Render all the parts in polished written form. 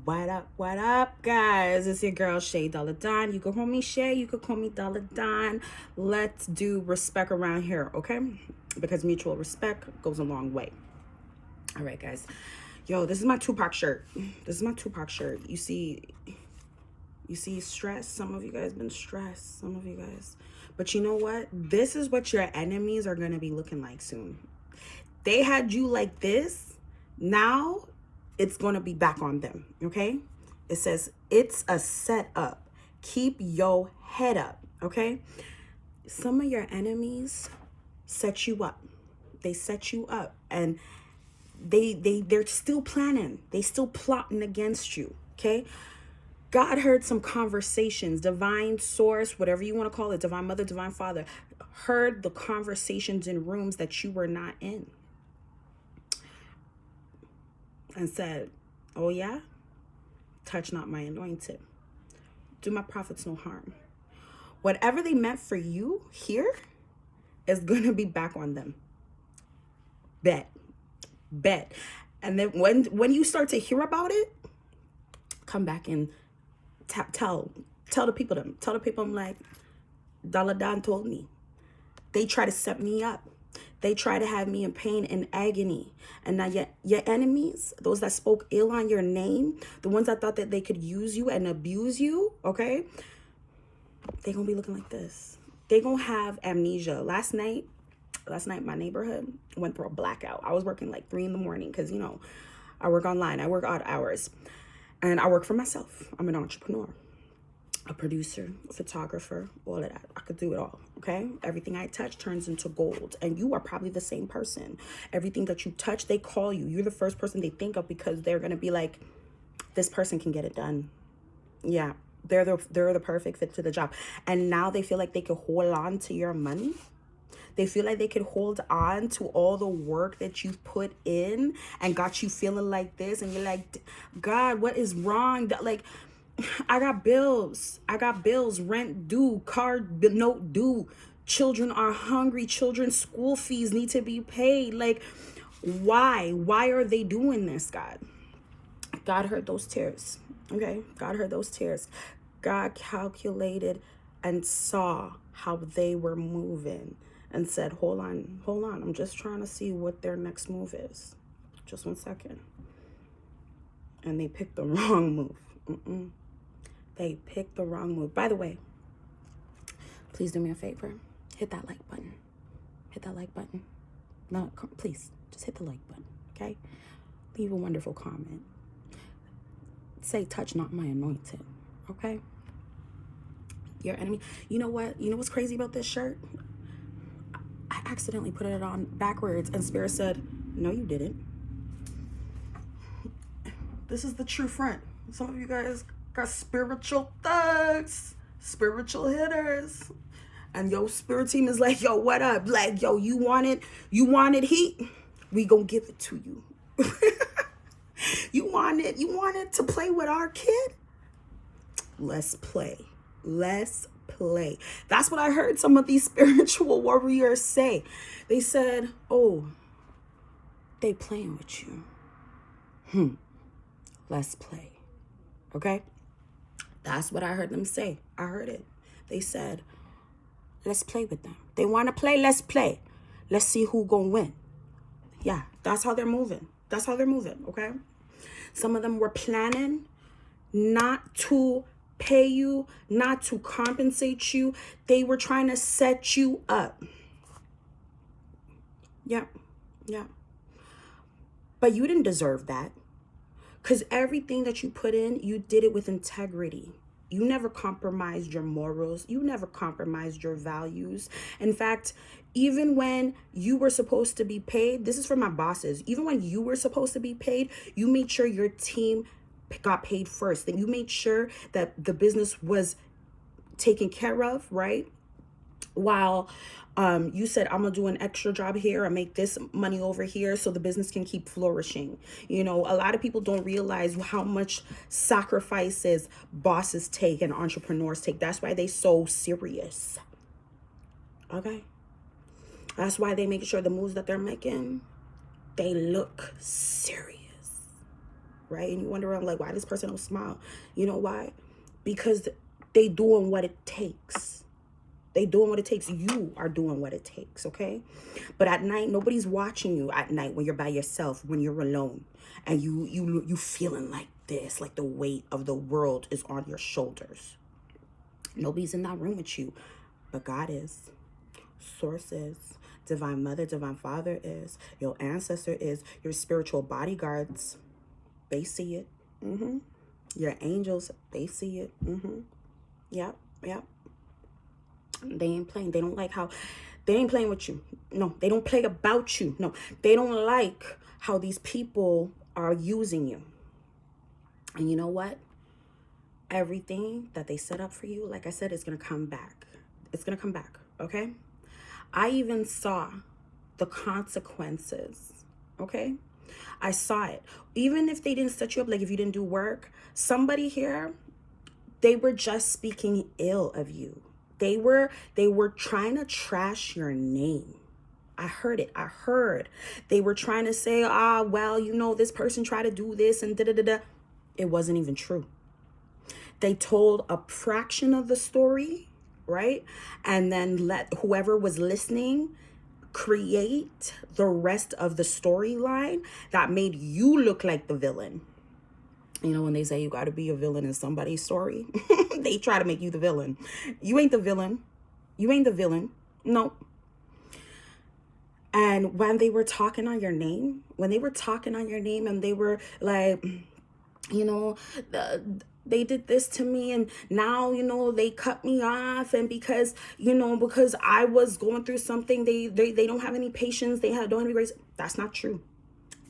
What up, guys? It's your girl, Shea Dollar Don. You can call me Shea, you can call me Dollar Don. Let's do respect around here, okay? Because mutual respect goes a long way. All right, guys. Yo, this is my Tupac shirt. You see stress. Some of you guys been stressed. Some of you guys. But you know what? This is what your enemies are going to be looking like soon. They had you like this. Now it's going to be back on them, okay? It says it's a setup. Keep your head up, okay? Some of your enemies set you up. They set you up, and they're still planning. They still plotting against you, okay? God heard some conversations, divine source, whatever you want to call it, divine mother, divine father, heard the conversations in rooms that you were not in. And said, oh yeah, touch not my anointed. Do my prophets no harm. Whatever they meant for you here is going to be back on them. Bet. And then when you start to hear about it, come back and tell the people them. Tell the people I'm like, Dollar Don told me. They try to set me up. They try to have me in pain and agony. And now your enemies, those that spoke ill on your name, the ones that thought that they could use you and abuse you, okay? They're going to be looking like this. They're going to have amnesia. Last night, my neighborhood went through a blackout. I was working like 3 a.m. because, I work online. I work odd hours. And I work for myself. I'm an entrepreneur, a producer, a photographer, all of that. I could do it all, okay? Everything I touch turns into gold. And you are probably the same person. Everything that you touch, they call you. You're the first person they think of because they're going to be like, this person can get it done. Yeah, they're the perfect fit to the job. And now they feel like they could hold on to your money. They feel like they could hold on to all the work that you've put in and got you feeling like this. And you're like, God, what is wrong? That like, I got bills, rent due, car note due, children are hungry, children's school fees need to be paid. Like, why are they doing this? God heard those tears, okay? God heard those tears. God calculated and saw how they were moving and said, hold on, I'm just trying to see what their next move is. Just 1 second. And they picked the wrong move. They picked the wrong move. By the way, please do me a favor. Hit that like button. No, please, just hit the like button, okay? Leave a wonderful comment. Say, touch not my anointed, okay? Your enemy. You know what? You know what's crazy about this shirt? I accidentally put it on backwards, and Spirit said, no, you didn't. This is the true front. Some of you guys got spiritual thugs, spiritual hitters, and your spirit team is like, yo, what up? Like, yo, you wanted heat? We gonna give it to you. You wanted to play with our kid? Let's play. That's what I heard some of these spiritual warriors say. They said, oh, they playing with you. Let's play. Okay? That's what I heard them say. I heard it. They said, let's play with them. They want to play, let's play. Let's see who gonna win. Yeah, that's how they're moving. Okay? Some of them were planning not to pay you, not to compensate you. They were trying to set you up. Yeah. But you didn't deserve that. Because everything that you put in, you did it with integrity. You never compromised your morals. You never compromised your values. In fact, even when you were supposed to be paid, this is for my bosses, even when you were supposed to be paid, you made sure your team got paid first. Then you made sure that the business was taken care of, right? While you said, I'm gonna do an extra job here and make this money over here so the business can keep flourishing. A lot of people don't realize how much sacrifices bosses take and entrepreneurs take. That's why they so serious. Okay? That's why they make sure the moves that they're making, they look serious. right? And you wonder, I'm like, why this person don't smile? You know why? Because they doing what it takes. They doing what it takes. You are doing what it takes, okay? But at night, nobody's watching you at night when you're by yourself, when you're alone, and you feeling like this, like the weight of the world is on your shoulders. Nobody's in that room with you, but God is. Source is. Divine Mother, Divine Father is. Your ancestor is. Your spiritual bodyguards, they see it. Your angels, they see it. Yep. They ain't playing. They don't like how, they ain't playing with you. No, they don't play about you. No, they don't like how these people are using you. And you know what? Everything that they set up for you, like I said, is going to come back. It's going to come back, okay? I even saw the consequences, okay? I saw it. Even if they didn't set you up, like if you didn't do work, somebody here, they were just speaking ill of you. They were trying to trash your name. I heard it. I heard they were trying to say, well, you know, this person tried to do this and da-da-da-da. It wasn't even true. They told a fraction of the story, right? And then let whoever was listening create the rest of the storyline that made you look like the villain. You know, when they say you got to be a villain in somebody's story, they try to make you the villain. You ain't the villain. You ain't the villain. No. And when they were talking on your name, and they were like, you know, they did this to me and now, you know, they cut me off. And because I was going through something, they don't have any patience. Don't have any grace. That's not true.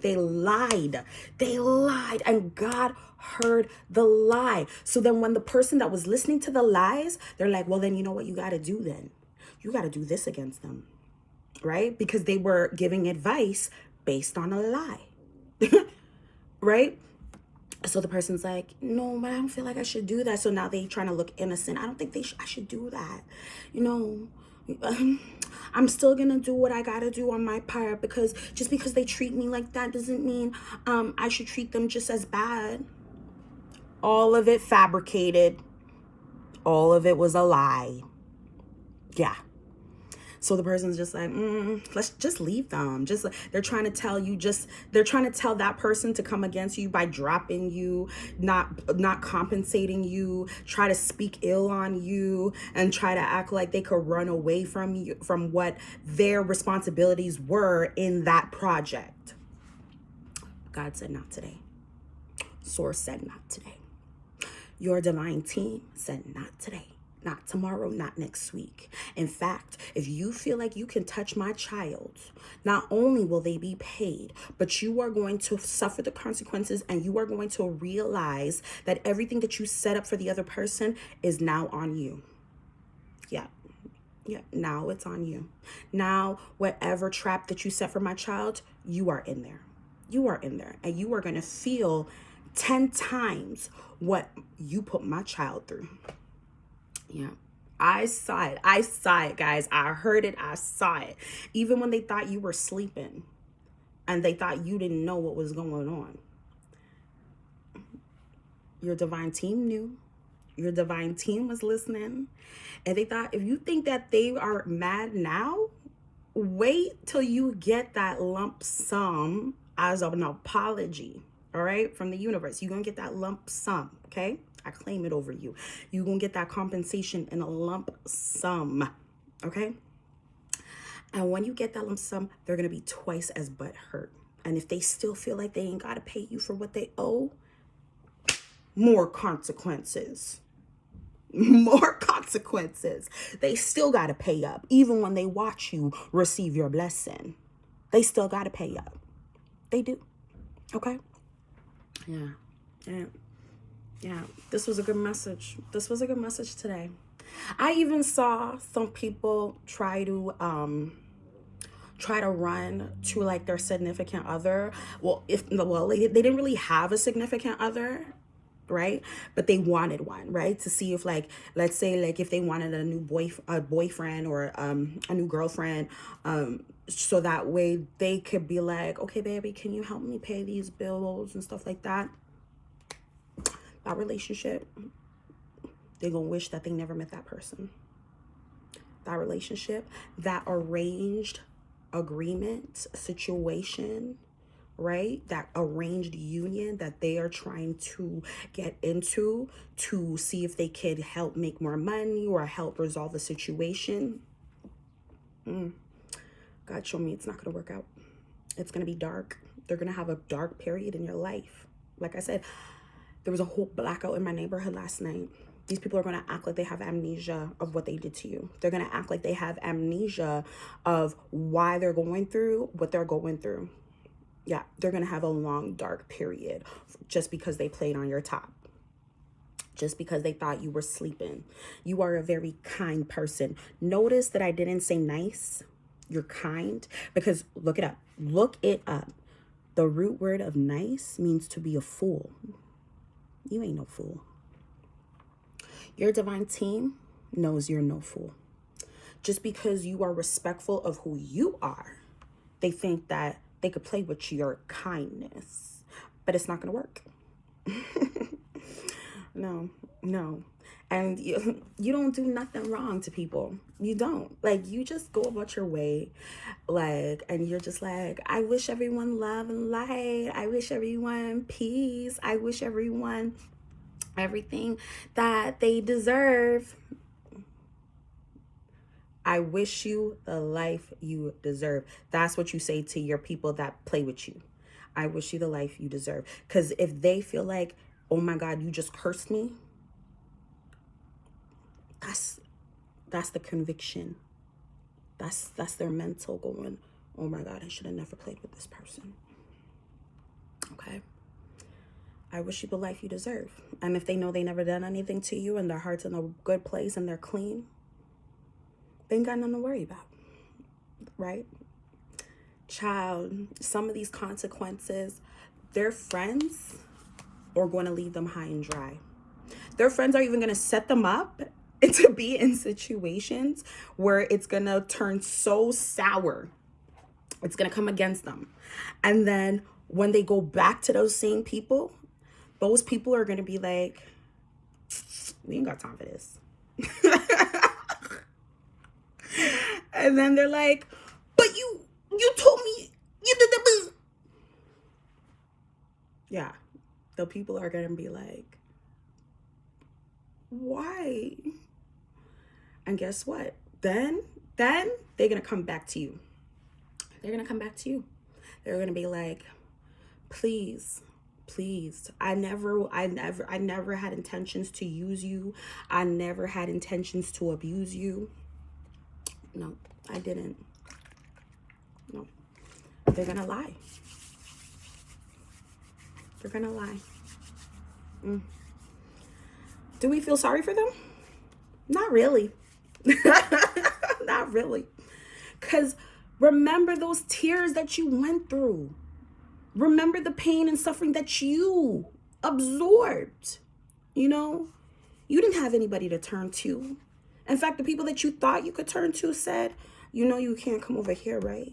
They lied. And God heard the lie. So then when the person that was listening to the lies, they're like, well, then you know what you got to do then? You got to do this against them, right? Because they were giving advice based on a lie, right? So the person's like, no, but I don't feel like I should do that. So now they trying to look innocent. I don't think I should do that. You know, I'm still going to do what I got to do on my part, because just because they treat me like that doesn't mean I should treat them just as bad. All of it fabricated. All of it was a lie. Yeah. So the person's just like, let's just leave them. They're trying to tell you, they're trying to tell that person to come against you by dropping you, not compensating you, try to speak ill on you, and try to act like they could run away from you, from what their responsibilities were in that project. God said, not today. Source said, not today. Your divine team said, not today. Not tomorrow, not next week. In fact, if you feel like you can touch my child, not only will they be paid, but you are going to suffer the consequences, and you are going to realize that everything that you set up for the other person is now on you. Yeah, now it's on you. Now, whatever trap that you set for my child, you are in there. And you are going to feel 10 times what you put my child through. Yeah, I saw it, guys. I heard it. I saw it. Even when they thought you were sleeping and they thought you didn't know what was going on. Your divine team knew. Your divine team was listening. And they thought, if you think that they are mad now, wait till you get that lump sum as an apology, all right, from the universe. You're going to get that lump sum, okay? I claim it over you. You're going to get that compensation in a lump sum, okay? And when you get that lump sum, they're going to be twice as butthurt. And if they still feel like they ain't got to pay you for what they owe, more consequences. More consequences. They still got to pay up. Even when they watch you receive your blessing, they still got to pay up. They do. Okay? Yeah, this was a good message. This was a good message today. I even saw some people try to run to like their significant other. They didn't really have a significant other, right? But they wanted one, right? To see if, like, let's say, like, if they wanted a new boyfriend or a new girlfriend, so that way they could be like, okay, baby, can you help me pay these bills and stuff like that? That relationship, they're going to wish that they never met that person. That relationship, that arranged agreement situation, right? That arranged union that they are trying to get into to see if they could help make more money or help resolve a situation. God showed me it's not going to work out. It's going to be dark. They're going to have a dark period in your life. Like I said, there was a whole blackout in my neighborhood last night. These people are going to act like they have amnesia of what they did to you. They're going to act like they have amnesia of why they're going through what they're going through. Yeah, they're going to have a long, dark period just because they played on your top. Just because they thought you were sleeping. You are a very kind person. Notice that I didn't say nice. You're kind. Because look it up. Look it up. The root word of nice means to be a fool. You ain't no fool. Your divine team knows you're no fool. Just because you are respectful of who you are, they think that they could play with your kindness. But it's not going to work. No. And you don't do nothing wrong to people. You don't. Like, you just go about your way. Like, and you're just like, I wish everyone love and light. I wish everyone peace. I wish everyone everything that they deserve. I wish you the life you deserve. That's what you say to your people that play with you. I wish you the life you deserve. Because if they feel like, oh my God, you just cursed me, that's the conviction. That's their mental going, oh my God, I should have never played with this person. Okay? I wish you the life you deserve. And if they know they never done anything to you and their heart's in a good place and they're clean, they ain't got nothing to worry about. Right? Child, some of these consequences, their friends are going to leave them high and dry. Their friends are even going to set them up to be in situations where it's going to turn so sour. It's going to come against them. And then when they go back to those same people, those people are going to be like, we ain't got time for this. And then they're like, but you told me you did the. Yeah. The people are going to be like, why? And guess what? Then they're going to come back to you. They're going to come back to you. They're going to be like, please, I never had intentions to use you. I never had intentions to abuse you. No, I didn't. No. They're going to lie. They're going to lie. Do we feel sorry for them? Not really. Not really. Because remember those tears that you went through. Remember the pain and suffering that you absorbed. You know, you didn't have anybody to turn to. In fact, the people that you thought you could turn to said, you know, you can't come over here, right?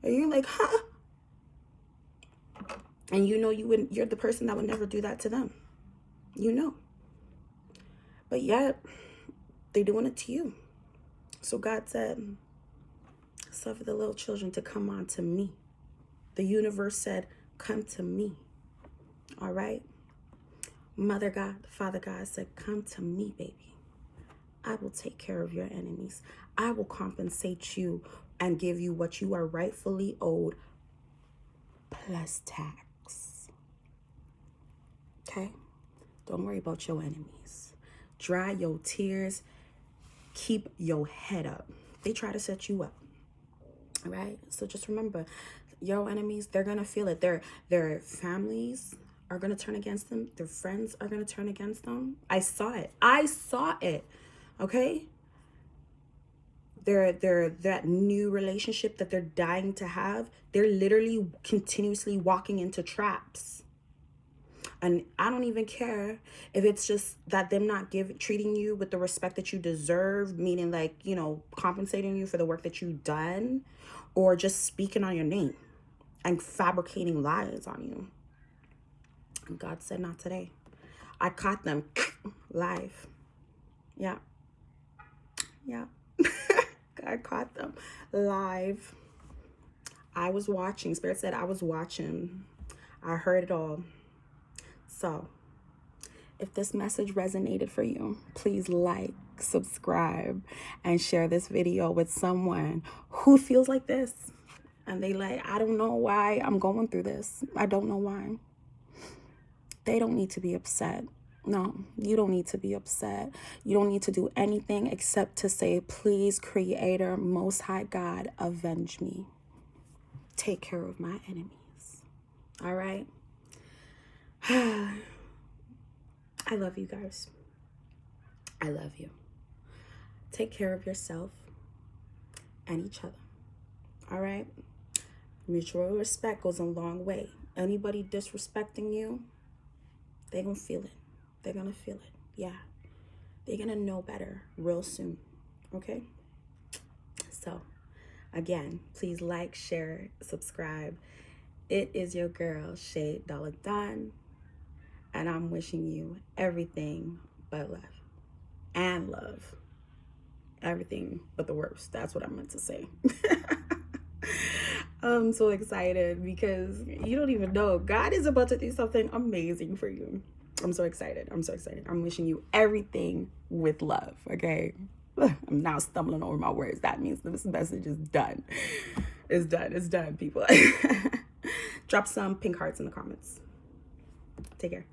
And you're like, huh? And you know you're the person that would never do that to them. You know. But yet, they're doing it to you. So God said, suffer the little children to come unto me. The universe said, come to me. All right? Mother God, Father God said, come to me, baby. I will take care of your enemies. I will compensate you and give you what you are rightfully owed, plus tax. Okay? Don't worry about your enemies. Dry your tears. Keep your head up. They try to set you up. All right? So just remember, your enemies, they're going to feel it. Their families are going to turn against them. Their friends are going to turn against them. I saw it. Okay? That new relationship that they're dying to have, they're literally continuously walking into traps. And I don't even care if it's just that them not treating you with the respect that you deserve, meaning like, you know, compensating you for the work that you've done, or just speaking on your name and fabricating lies on you. And God said, not today. I caught them live. Yeah. Yeah. I caught them live. I was watching. Spirit said I was watching. I heard it all. So, if this message resonated for you, please like, subscribe, and share this video with someone who feels like this. And they like, I don't know why I'm going through this. I don't know why. They don't need to be upset. No, you don't need to be upset. You don't need to do anything except to say, please, Creator, Most High God, avenge me. Take care of my enemies. All right? I love you guys. I love you. Take care of yourself and each other. All right? Mutual respect goes a long way. Anybody disrespecting you, they're going to feel it. They're going to feel it. Yeah. They're going to know better real soon. Okay? So, again, please like, share, subscribe. It is your girl, Shea Daladan. And I'm wishing you everything but love. And love. Everything but the worst. That's what I meant to say. I'm so excited because you don't even know. God is about to do something amazing for you. I'm so excited. I'm so excited. I'm wishing you everything with love, okay? I'm now stumbling over my words. That means this message is done. It's done. It's done, people. Drop some pink hearts in the comments. Take care.